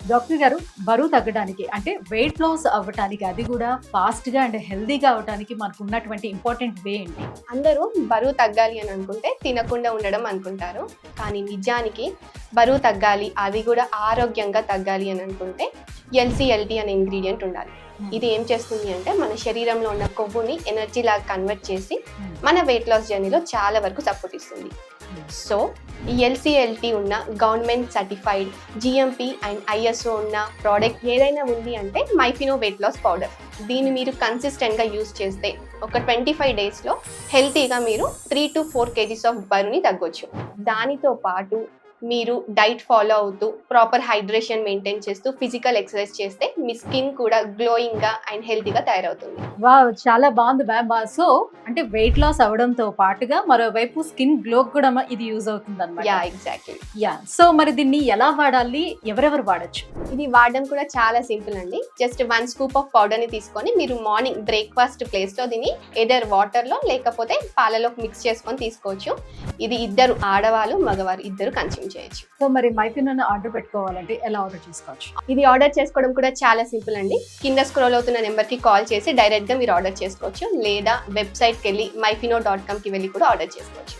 Doctor గారు, బరువు తగ్గడానికి అంటే వెయిట్ లాస్ అవ్వటానికి, అది కూడా ఫాస్ట్‌గా అండ్ హెల్తీగా అవ్వటానికి మనకున్నటువంటి ఇంపార్టెంట్ వే ఏంటి? అందరూ బరువు తగ్గాలి అని అనుకుంటే తినకుండా ఉండడం అనుకుంటారు. కానీ నిజానికి బరువు తగ్గాలి, అది కూడా ఆరోగ్యంగా తగ్గాలి అని అనుకుంటే ఎల్‌సిఎల్‌టి అనే ఇంగ్రీడియంట్ ఉండాలి. ఇది ఏం చేస్తుంది అంటే మన శరీరంలో ఉన్న కొవ్వుని ఎనర్జీ లాగా కన్వర్ట్ చేసి మన వెయిట్ లాస్ జర్నీలో చాలా వరకు సపోర్ట్ ఇస్తుంది. సో ఈ ఎల్‌సిఎల్‌టి ఉన్న government certified GMP and ISO ఉన్న ప్రోడక్ట్ ఏదైనా ఉంది అంటే మైఫినో వెయిట్ లాస్ పౌడర్. దీన్ని మీరు కన్సిస్టెంట్గా యూజ్ చేస్తే ఒక 25 డేస్లో హెల్తీగా మీరు 3 to 4 kgs ఆఫ్ బరువుని తగ్గొచ్చు. దానితో పాటు మీరు డైట్ ఫాలో అవుతూ ప్రాపర్ హైడ్రేషన్ మెయింటైన్ చేస్తూ ఫిజికల్ ఎక్సర్సైజ్ చేస్తే మీ స్కిన్ కూడా గ్లోయింగ్గా అండ్ హెల్తీగా తయారవుతుంది. వావ్! చాలా బాగుంది మ్యామ్. సో అంటే వెయిట్ లాస్ అవ్వడంతో పాటుగా మరోవైపు స్కిన్ గ్లో కూడా ఇది యూజ్ అవుతుందన్నమాట. Yeah, exactly. సో మరి దీన్ని ఎలా వాడాలి? ఎవరెవరు వాడచ్చు? ఇది వాడడం కూడా చాలా సింపుల్ అండి. జస్ట్ 1 scoop ఆఫ్ పౌడర్ని తీసుకొని మీరు మార్నింగ్ బ్రేక్ఫాస్ట్ ప్లేస్లో దీన్ని ఎదర్ వాటర్లో లేకపోతే పాలలో మిక్స్ చేసుకొని తీసుకోవచ్చు. ఇది ఇద్దరు ఆడవాళ్ళు మగవారు ఇద్దరు కన్స్యూమ్ చేయొచ్చు. సో మరి మైఫినోని ఆర్డర్ పెట్టుకోవాలంటే ఎలా ఆర్డర్ చేసుకోవచ్చు? ఇది ఆర్డర్ చేసుకోవడం కూడా చాలా సింపుల్ అండి. కింద స్క్రోల్ అవుతున్న నెంబర్కి కాల్ చేసి డైరెక్ట్గా మీరు ఆర్డర్ చేసుకోవచ్చు, లేదా వెబ్సైట్కి వెళ్ళి myfino.com కి వెళ్ళి కూడా ఆర్డర్ చేసుకోవచ్చు.